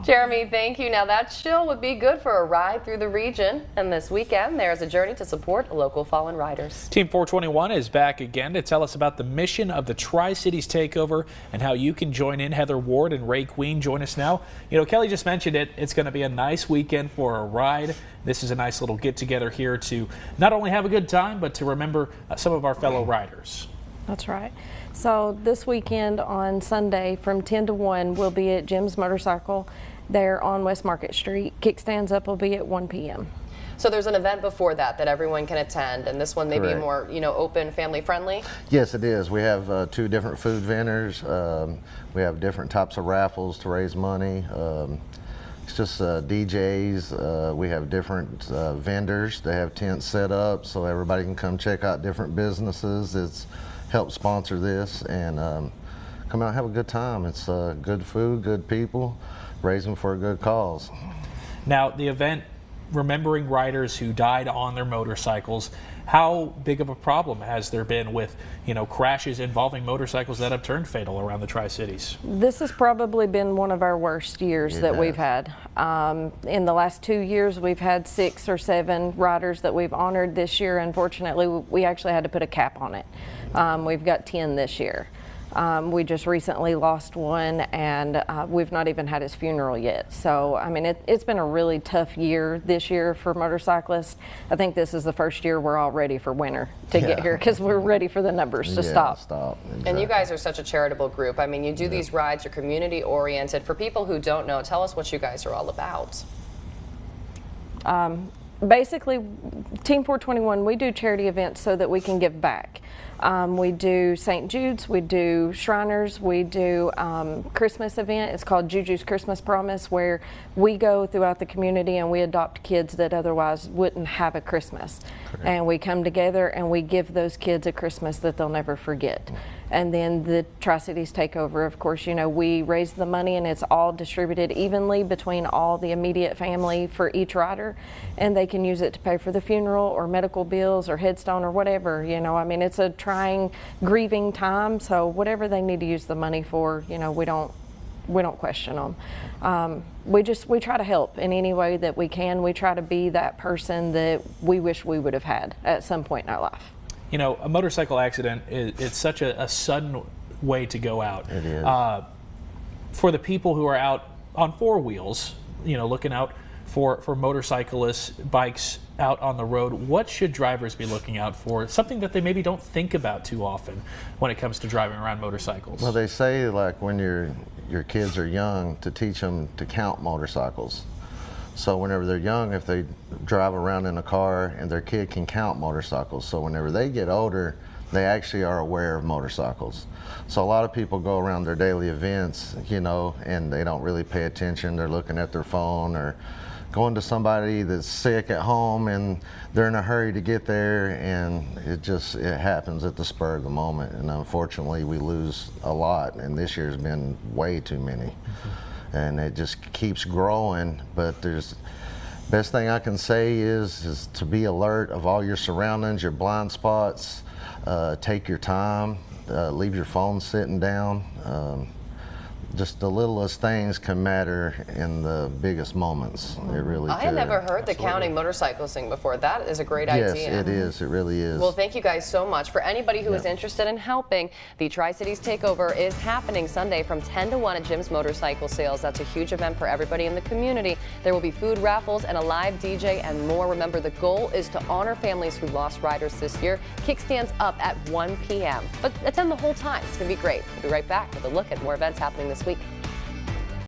Jeremy, thank you. Now that chill would be good for a ride through the region. And this weekend, there's a journey to support local fallen riders. Team 421 is back again to tell us about the mission of the Tri-Cities Takeover and how you can join in. Heather Ward and Ray Queen join us now. You know, Kelly just mentioned it. It's going to be a nice weekend for a ride. This is a nice little get-together here to not only have a good time, but to remember some of our fellow riders. That's right. So this weekend on Sunday from 10 to 1, we'll be at Jim's Motorcycle there on West Market Street. Kickstands up will be at 1 p.m. So there's an event before that everyone can attend, and this one may be more, open, family friendly? Yes, it is. We have 2 different food vendors. We have different types of raffles to raise money. It's just DJs. We have different vendors. They have tents set up so everybody can come check out different businesses. It's helped sponsor this and come out and have a good time. It's good food, good people, raising for a good cause. Now, the event remembering riders who died on their motorcycles, how big of a problem has there been with, crashes involving motorcycles that have turned fatal around the Tri-Cities? This has probably been one of our worst years that we've had. In the last 2 years, we've had 6 or 7 riders that we've honored. This year, unfortunately, we actually had to put a cap on it. We've got 10 this year. We just recently lost one, and we've not even had his funeral yet. So, I mean, it's been a really tough year this year for motorcyclists. I think this is the first year we're all ready for winter to get here because we're ready for the numbers to stop. Exactly. And you guys are such a charitable group. I mean, you do these rides, you're community oriented. For people who don't know, tell us what you guys are all about. Basically, Team 421, we do charity events so that we can give back. We do St. Jude's, we do Shriners, we do Christmas event. It's called Juju's Christmas Promise, where we go throughout the community and we adopt kids that otherwise wouldn't have a Christmas. And we come together and we give those kids a Christmas that they'll never forget. And then the Tri-Cities Takeover, of course, we raise the money and it's all distributed evenly between all the immediate family for each rider, and they can use it to pay for the funeral or medical bills or headstone or whatever. I mean, it's a trying, grieving time, so whatever they need to use the money for, we don't question them. We try to help in any way that we can. We try to be that person that we wish we would have had at some point in our life. A motorcycle accident, it's such a sudden way to go out. It is. For the people who are out on 4 wheels, looking out for motorcyclists, bikes out on the road, what should drivers be looking out for? Something that they maybe don't think about too often when it comes to driving around motorcycles. Well, they say like when your kids are young to teach them to count motorcycles. So whenever they're young, if they drive around in a car and their kid can count motorcycles, so whenever they get older, they actually are aware of motorcycles. So a lot of people go around their daily events, and they don't really pay attention. They're looking at their phone or going to somebody that's sick at home and they're in a hurry to get there, and it happens at the spur of the moment. And unfortunately, we lose a lot, and this year's been way too many. And it just keeps growing, but best thing I can say is to be alert of all your surroundings, your blind spots, take your time, leave your phone sitting down. Just the littlest things can matter in the biggest moments. It really I had never heard the counting motorcycle thing before. That is a great idea. Yes, it is. It really is. Well, thank you guys so much. For anybody who is interested in helping, the Tri-Cities Takeover is happening Sunday from 10 to 1 at Jim's Motorcycle Sales. That's a huge event for everybody in the community. There will be food raffles and a live DJ and more. Remember, the goal is to honor families who lost riders this year. Kickstands up at 1 p.m. But attend the whole time. It's going to be great. We'll be right back with a look at more events happening this week.